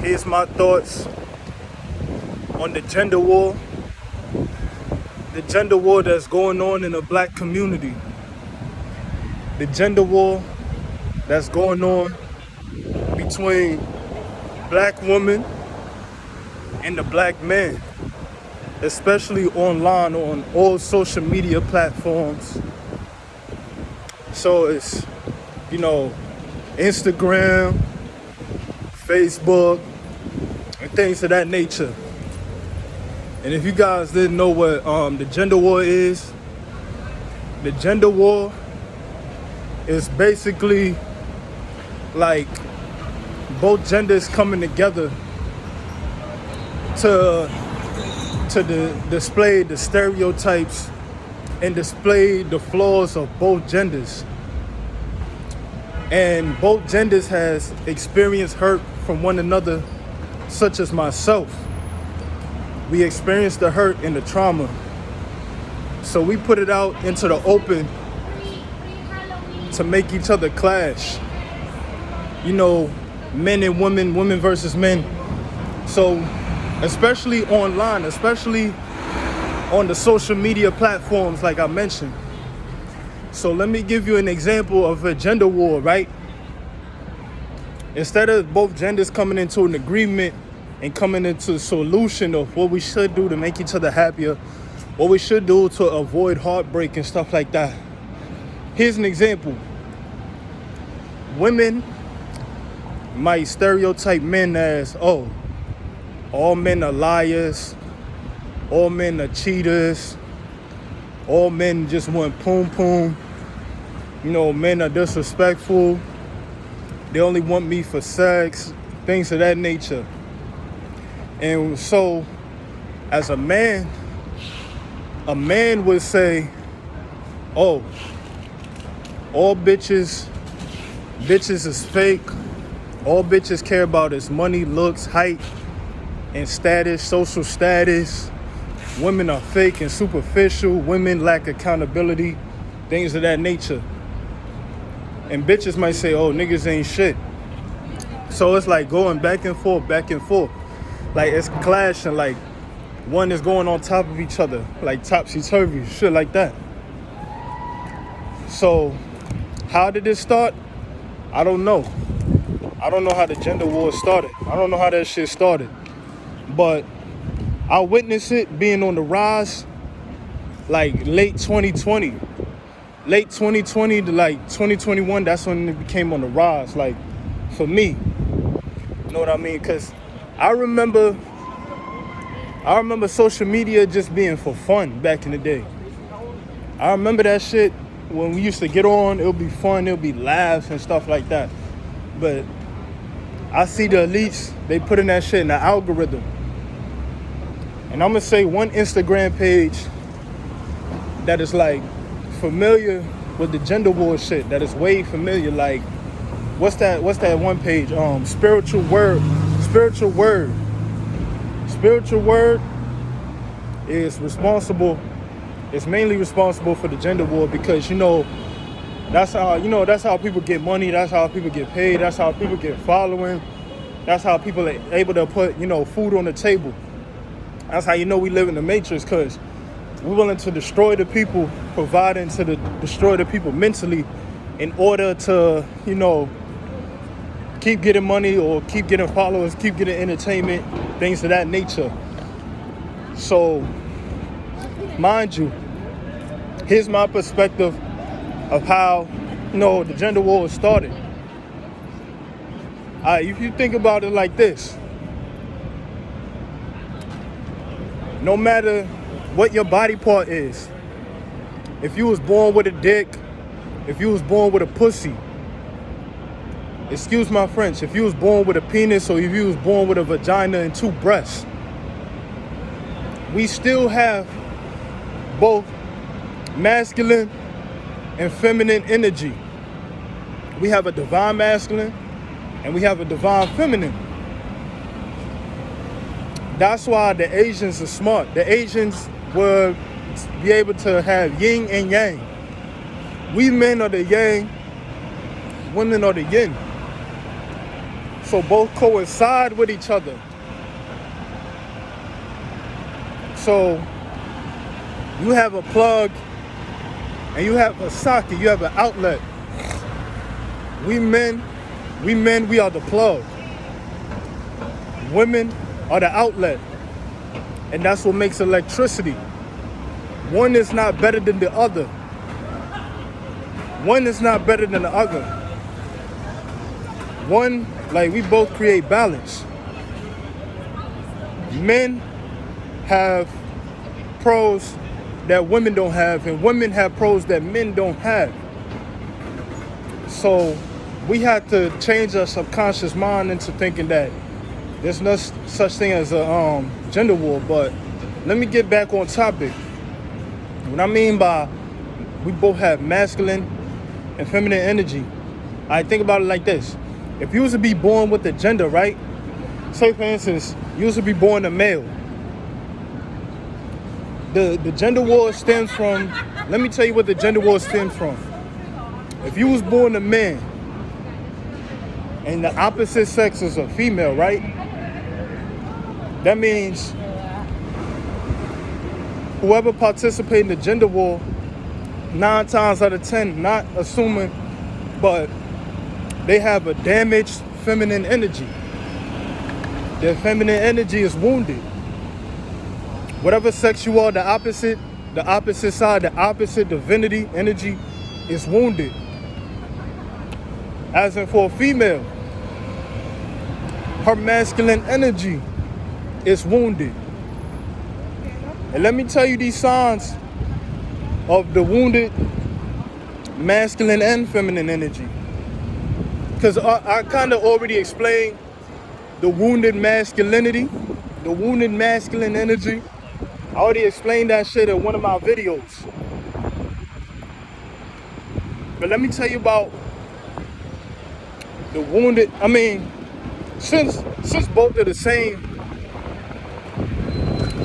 Here's my thoughts on the gender war. The gender war that's going on in the black community. The gender war that's going on between black women and the black man, especially online on all social media platforms. So it's, Instagram, Facebook, and things of that nature. And if you guys didn't know what the gender war is, the gender war is basically like both genders coming together to display the stereotypes and display the flaws of both genders. And both genders has experienced hurt from one another, such as myself. We experienced the hurt and the trauma. So we put it out into the open to make each other clash. Men and women, women versus men. So especially online, especially on the social media platforms like I mentioned. So let me give you an example of a gender war, right? Instead of both genders coming into an agreement and coming into a solution of what we should do to make each other happier, what we should do to avoid heartbreak and stuff like that. Here's an example. Women might stereotype men as, oh, all men are liars, all men are cheaters, all men just want poom poom, men are disrespectful, they only want me for sex, things of that nature. And so, as a man would say, oh, all bitches is fake, all bitches care about is money, looks, height, and status, social status. Women are fake and superficial, women lack accountability, things of that nature. And bitches might say, oh, niggas ain't shit. So it's like going back and forth. Like it's clashing, like one is going on top of each other, like topsy-turvy, shit like that. So how did it start? I don't know. I don't know how the gender war started. I don't know how that shit started. But I witnessed it being on the rise like late 2020. Late 2020 to like 2021, that's when it became on the rise, like for me. You know what I mean? Because I remember social media just being for fun back in the day. I remember that shit when we used to get on, it would be fun, it would be laughs and stuff like that. But I see the elites, they put in that shit in the algorithm. And I'm gonna say one Instagram page that is like familiar with the gender war shit, that is way familiar. Like, what's that one page? Spiritual Word is mainly responsible for the gender war because that's how people get money, that's how people get paid, that's how people get following, that's how people are able to put food on the table. That's how we live in the matrix, because we're willing to destroy the people, providing to destroy the people mentally in order to keep getting money or keep getting followers, keep getting entertainment, things of that nature. So mind you, here's my perspective of how the gender war started. If you think about it like this, no matter what your body part is, if you was born with a dick, if you was born with a pussy, excuse my French, if you was born with a penis or if you was born with a vagina and two breasts, we still have both masculine and feminine energy. We have a divine masculine and we have a divine feminine. That's why the Asians are smart. The Asians will be able to have yin and yang. We men are the yang, women are the yin. So both coincide with each other. So you have a plug and you have a socket, you have an outlet. We men, we are the plug. Women are the outlet. And that's what makes electricity. One is not better than the other. One is not better than the other. One, like, we both create balance. Men have pros that women don't have, and women have pros that men don't have. So we had to change our subconscious mind into thinking that there's no such thing as a gender war. But let me get back on topic. What I mean by we both have masculine and feminine energy, I think about it like this. If you was to be born with the gender, right? Say for instance, you was to be born a male. The gender war stems from, let me tell you what the gender war stems from. If you was born a man and the opposite sex is a female, right? That means whoever participates in the gender war, 9 times out of 10, not assuming, but they have a damaged feminine energy. Their feminine energy is wounded. Whatever sex you are, the opposite side, the opposite divinity energy is wounded. As in for a female, her masculine energy is wounded. And let me tell you these signs of the wounded masculine and feminine energy. Because I kind of already explained the wounded masculinity, the wounded masculine energy. I already explained that shit in one of my videos. But let me tell you about the wounded, since both are the same,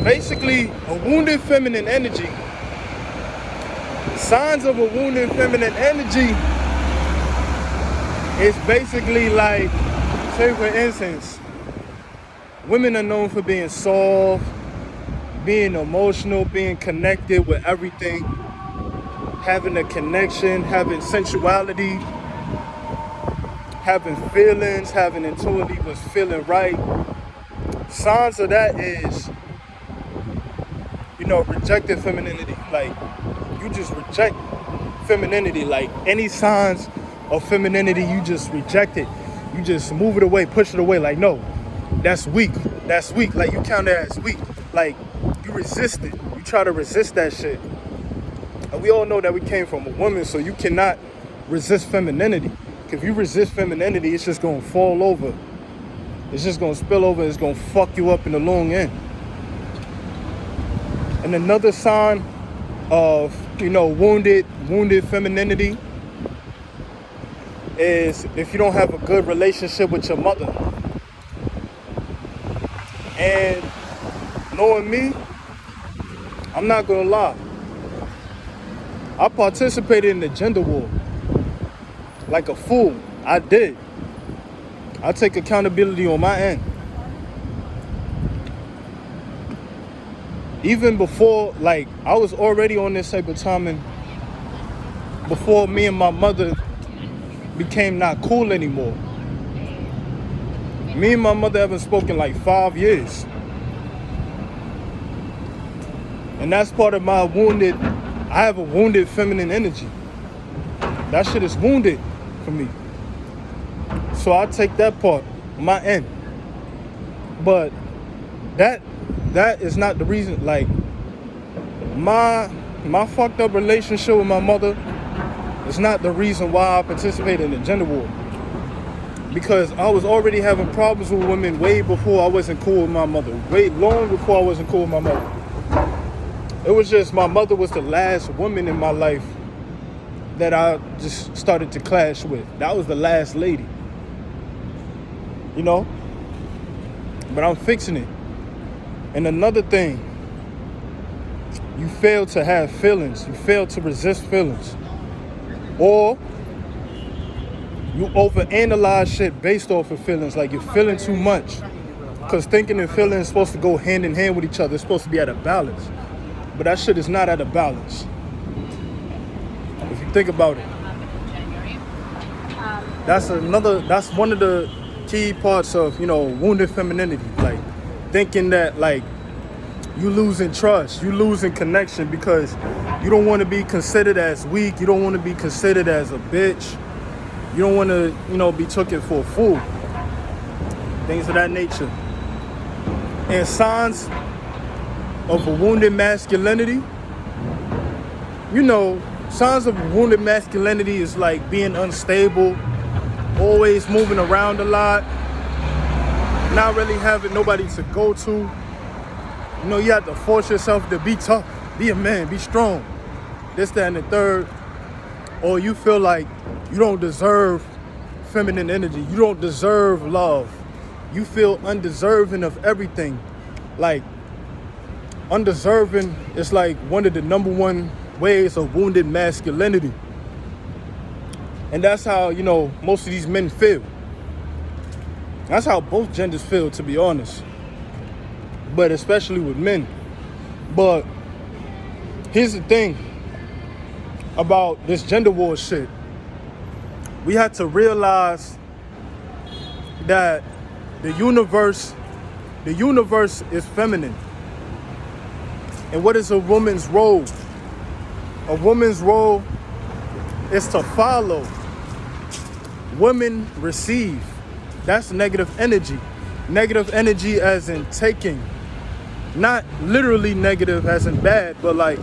basically a wounded feminine energy, signs of a wounded feminine energy is basically like, say for instance, women are known for being soft, being emotional, being connected with everything, having a connection, having sensuality, having feelings, having intuitivity, was feeling right. Signs of that is, rejected femininity. Like, you just reject femininity. Like, any signs of femininity, you just reject it. You just move it away, push it away. Like, no, that's weak. That's weak. Like, you count that as weak. Like, you resist it. You try to resist that shit. And we all know that we came from a woman, so you cannot resist femininity. If you resist femininity, it's just gonna fall over. It's just gonna spill over. It's gonna fuck you up in the long end. And another sign of, wounded femininity is if you don't have a good relationship with your mother. And knowing me, I'm not gonna lie, I participated in the gender war like a fool. I did. I take accountability on my end. Even before, like, I was already on this type of timing before me and my mother became not cool anymore. Me and my mother haven't spoken like 5 years. And that's part of my wounded, I have a wounded feminine energy. That shit is wounded for me. So I take that part on my end. But that is not the reason. Like, my fucked up relationship with my mother is not the reason why I participated in the gender war. Because I was already having problems with women way before I wasn't cool with my mother. Way long before I wasn't cool with my mother. It was just my mother was the last woman in my life that I just started to clash with. That was the last lady. But I'm fixing it. And another thing, you fail to have feelings. You fail to resist feelings. Or You overanalyze shit based off of feelings. Like you're feeling too much. Because thinking and feeling is supposed to go hand in hand with each other. It's supposed to be at a balance. But that shit is not at a balance. If you think about it. That's one of the key parts of, wounded femininity. Like thinking that like you losing trust, you losing connection because you don't want to be considered as weak. You don't want to be considered as a bitch. You don't want to, be taken for a fool. Things of that nature. And signs of a wounded masculinity, signs of a wounded masculinity is like being unstable, always moving around a lot, not really having nobody to go to. You have to force yourself to be tough, be a man, be strong. This, that, and the third. Or you feel like you don't deserve feminine energy. You don't deserve love. You feel undeserving of everything. Like, undeserving is like one of the number one ways of wounded masculinity. And that's how, most of these men feel. That's how both genders feel, to be honest. But especially with men. But here's the thing about this gender war shit. We had to realize that the universe is feminine. And what is a woman's role? A woman's role is to follow. Women receive. That's negative energy. Negative energy as in taking. Not literally negative as in bad, but like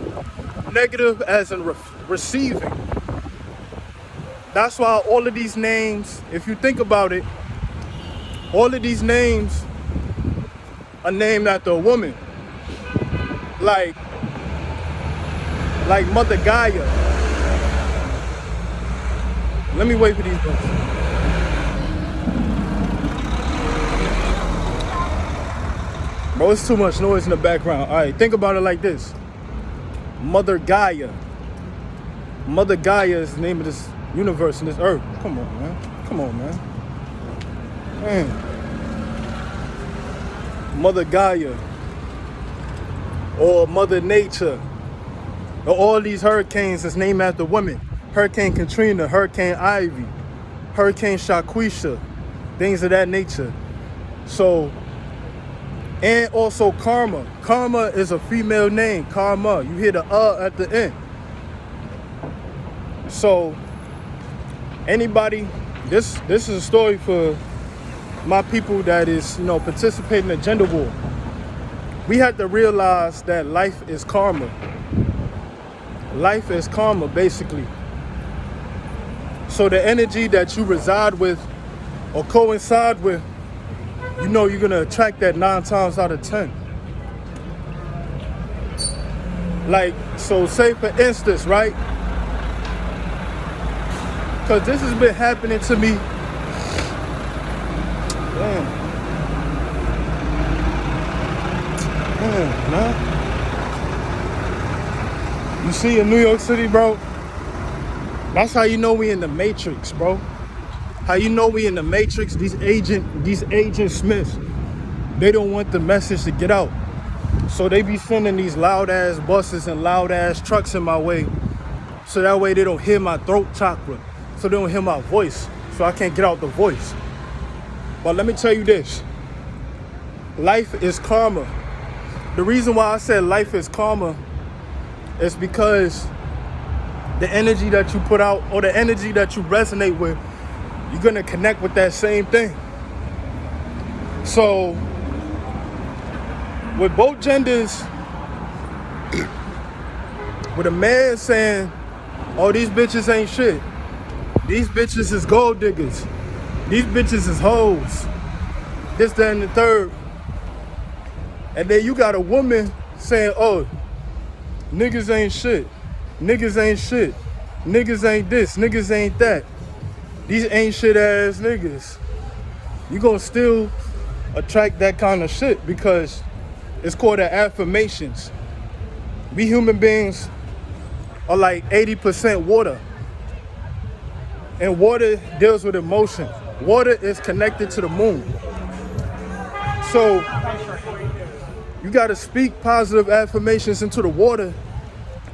negative as in receiving. That's why all of these names, if you think about it, all of these names are named after a woman. Like Mother Gaia. Let me wait for these books. Bro, it's too much noise in the background. All right, think about it like this. Mother Gaia. Mother Gaia is the name of this universe and this earth. Come on, man. Come on, man. Man. Mother Gaia. Or Mother Nature. Or all these hurricanes is named after women. Hurricane Katrina, Hurricane Ivy, Hurricane Shaquisha, things of that nature. So, and also Karma. Karma is a female name, Karma. You hear the at the end. So, anybody, this is a story for my people that is, participating in the gender war. We have to realize that life is karma. Life is karma, basically. So the energy that you reside with or coincide with, you're going to attract that 9 times out of 10. Like, so say for instance, right? Because this has been happening to me. Man. You see in New York City, bro? That's how you know we in the Matrix, bro. How you know we in the Matrix? These agent Smiths, they don't want the message to get out. So they be sending these loud ass buses and loud ass trucks in my way. So that way they don't hear my throat chakra. So they don't hear my voice. So I can't get out the voice. But let me tell you this. Life is karma. The reason why I said life is karma is because the energy that you put out or the energy that you resonate with, you're going to connect with that same thing. So with both genders, with a man saying, oh, these bitches ain't shit. These bitches is gold diggers. These bitches is hoes. This, that, and the third. And then you got a woman saying, oh, niggas ain't shit. Niggas ain't shit. Niggas ain't this. Niggas ain't that. These ain't shit ass niggas. You gonna still attract that kind of shit because it's called the affirmations. We human beings are like 80% water. And water deals with emotion. Water is connected to the moon. So you got to speak positive affirmations into the water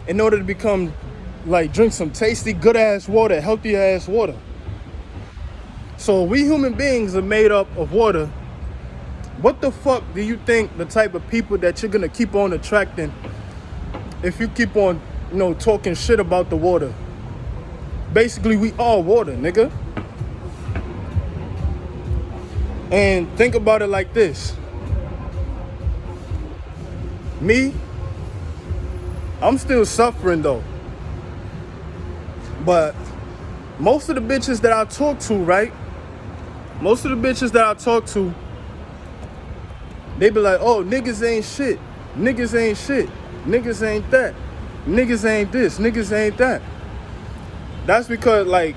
in order to become, like, drink some tasty, good ass water, healthy ass water. So we human beings are made up of water. What the fuck do you think the type of people that you're gonna keep on attracting if you keep on, talking shit about the water? Basically, we all water, nigga. And think about it like this. Me, I'm still suffering though. But most of the bitches that I talk to, right? Most of the bitches that I talk to, they be like, oh, niggas ain't shit. Niggas ain't shit. Niggas ain't that. Niggas ain't this. Niggas ain't that. That's because, like,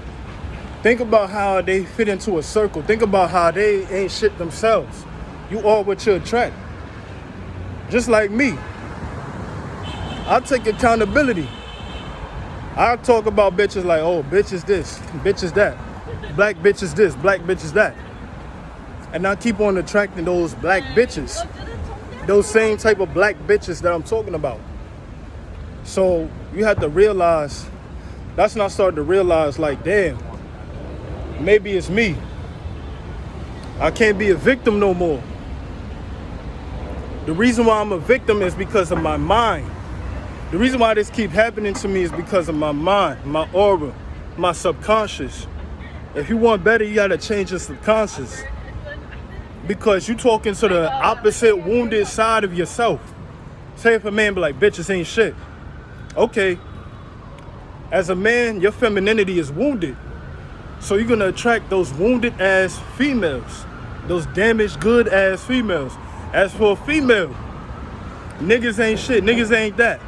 think about how they fit into a circle. Think about how they ain't shit themselves. You are what you attract. Just like me. I take accountability. I talk about bitches like, oh, bitch is this, bitch is that. Black bitch is this, black bitch is that. And I keep on attracting those black bitches. Those same type of black bitches that I'm talking about. So you have to realize, that's when I started to realize, like, damn, maybe it's me. I can't be a victim no more. The reason why I'm a victim is because of my mind. The reason why this keep happening to me is because of my mind, my aura, my subconscious. If you want better, you gotta change your subconscious. Because you talking to the opposite wounded side of yourself. Say if a man be like, bitches ain't shit. Okay. As a man, your femininity is wounded. So you're gonna attract those wounded ass females. Those damaged good ass females. As for a female, niggas ain't shit, niggas ain't that.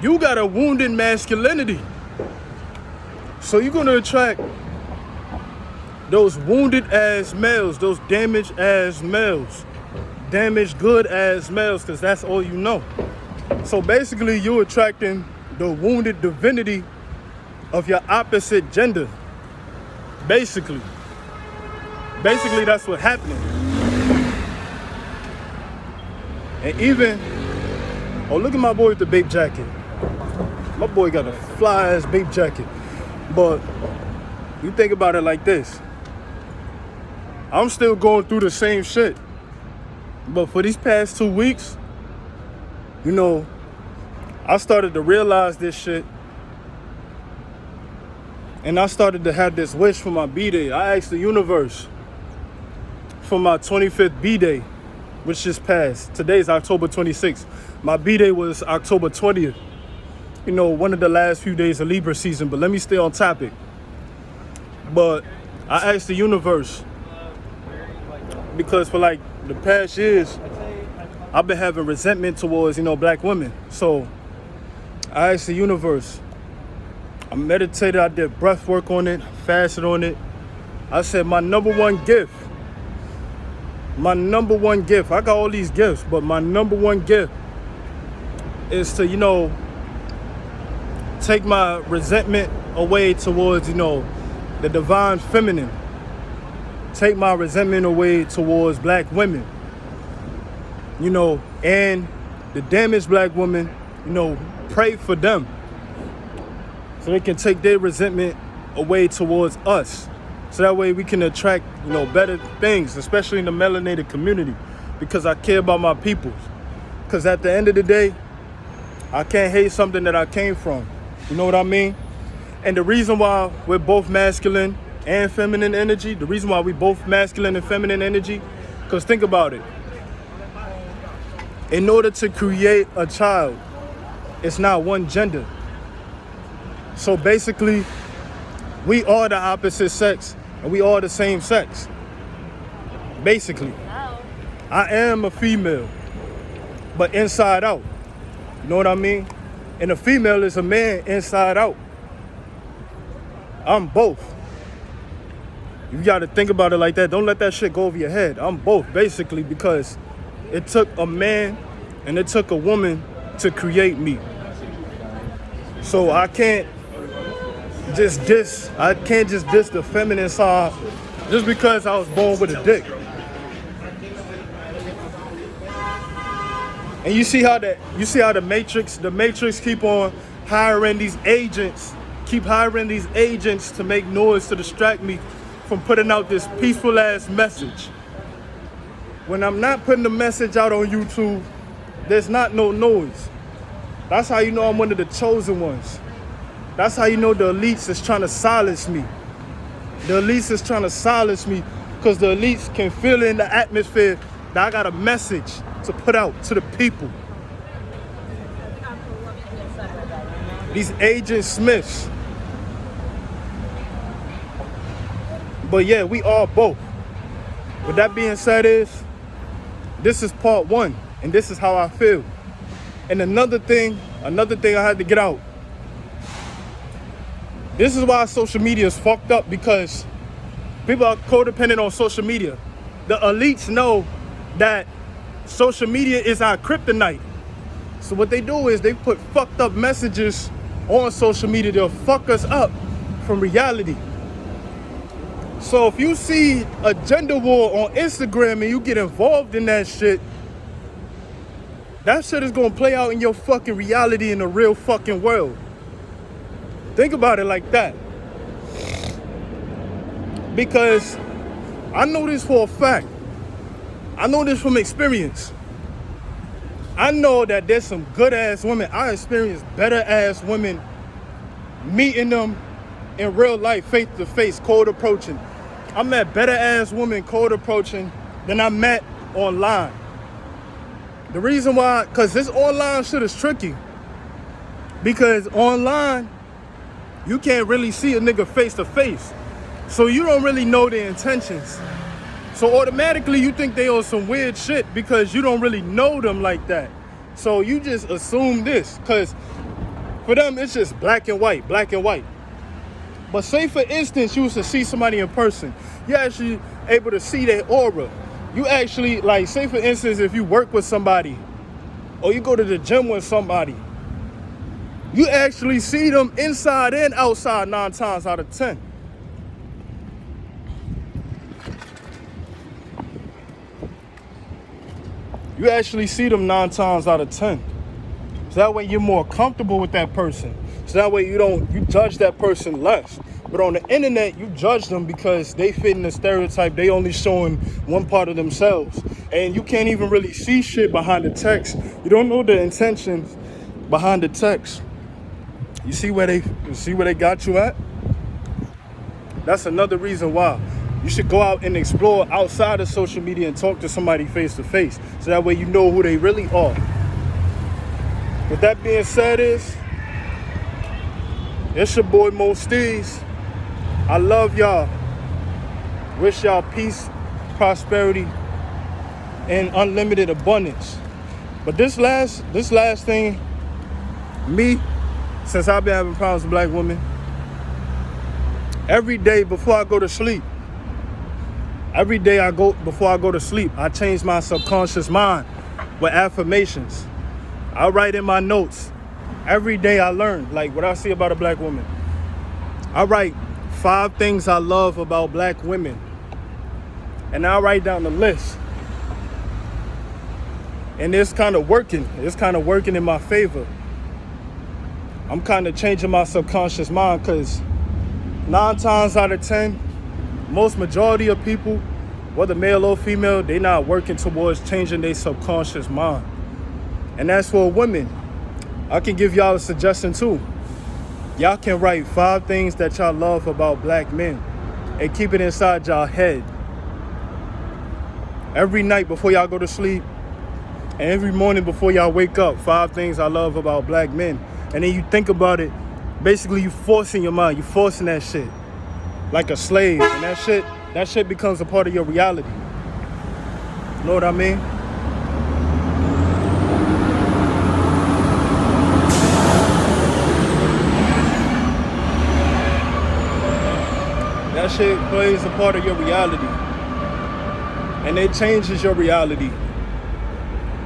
You got a wounded masculinity. So you're gonna attract those wounded ass males, those damaged ass males, damaged good ass males, because that's all you know. So basically you're attracting the wounded divinity of your opposite gender. Basically that's what's happening. And even, oh, look at my boy with the babe jacket. My boy got a fly ass babe jacket. But you think about it like this. I'm still going through the same shit. But for these past 2 weeks, I started to realize this shit. And I started to have this wish for my B-Day. I asked the universe for my 25th B-Day, which just passed. Today's October 26th. My B-Day was October 20th. One of the last few days of Libra season, but let me stay on topic. But I asked the universe, because for like the past years, I've been having resentment towards, black women. So I asked the universe, I meditated, I did breath work on it, fasted on it. I said my number one gift, I got all these gifts, but my number one gift is to, take my resentment away towards, the divine feminine. Take my resentment away towards black women. And the damaged black women, pray for them. So they can take their resentment away towards us. So that way we can attract, better things, especially in the melanated community. Because I care about my peoples. Because at the end of the day, I can't hate something that I came from. You know what I mean? And the reason why we're both masculine and feminine energy, the reason why we both masculine and feminine energy, because think about it. In order to create a child, it's not one gender. So basically, we are the opposite sex and we are the same sex. Basically. I am a female, but inside out. You know what I mean? And a female is a man inside out. I'm both. You gotta think about it like that. Don't let that shit go over your head. I'm both, basically, because it took a man and it took a woman to create me. So I can't just diss. I can't just diss the feminine side just because I was born with a dick. And you see how the Matrix keep on hiring these agents, to make noise to distract me from putting out this peaceful ass message. When I'm not putting the message out on YouTube, there's not no noise. That's how you know I'm one of the chosen ones. That's how you know the elites is trying to silence me. The elites is trying to silence me because the elites can feel in the atmosphere that I got a message to put out to the people. These Agent Smiths. But yeah, we are both. With that being said this is part one, and this is how I feel. And another thing I had to get out. This is why social media is fucked up, because people are codependent on social media. The elites know that social media is our kryptonite. So what they do is they put fucked up messages on social media to fuck us up from reality. So if you see a gender war on Instagram and you get involved in that shit is gonna play out in your fucking reality in the real fucking world. Think about it like that. Because I know this for a fact. I know this from experience. I know that there's some good ass women. I experienced better ass women, meeting them in real life, face to face, cold approaching. I met better ass women cold approaching than I met online. The reason why, because this online shit is tricky. Because online, you can't really see a nigga face to face. So you don't really know their intentions. So automatically you think they on some weird shit because you don't really know them like that. So you just assume this, because for them it's just black and white. But say for instance you was to see somebody in person, you're actually able to see their aura. You actually, like, say for instance if you work with somebody or you go to the gym with somebody, you actually see them inside and outside 9 times out of 10. You actually see them 9 times out of 10. So that way you're more comfortable with that person. So that way you judge that person less. But on the internet, you judge them because they fit in the stereotype. They only showing one part of themselves. And you can't even really see shit behind the text. You don't know the intentions behind the text. You see where they got you at? That's another reason why you should go out and explore outside of social media and talk to somebody face to face. So that way you know who they really are. With that being said it's your boy Mo Steez. I love y'all. Wish y'all peace, prosperity, and unlimited abundance. But this last thing, me, since I've been having problems with black women, every day before I go to sleep, I change my subconscious mind with affirmations. I write in my notes. Every day I learn, like what I see about a black woman. I write 5 things I love about black women. And I write down the list. And it's kind of working. It's kind of working in my favor. I'm kind of changing my subconscious mind because 9 times out of 10, most majority of people, whether male or female, they not working towards changing their subconscious mind. And as for women, I can give y'all a suggestion too. Y'all can write 5 things that y'all love about black men and keep it inside y'all head. Every night before y'all go to sleep and every morning before y'all wake up, 5 things I love about black men. And then you think about it, basically you forcing your mind, you forcing that shit like a slave. And that shit becomes a part of your reality. You know what I mean? That shit plays a part of your reality. And it changes your reality.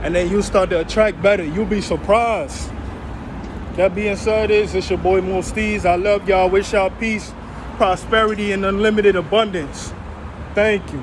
And then you start to attract better. You'll be surprised. That being said, it's your boy Mosteez. I love y'all. Wish y'all peace, prosperity, and unlimited abundance. Thank you.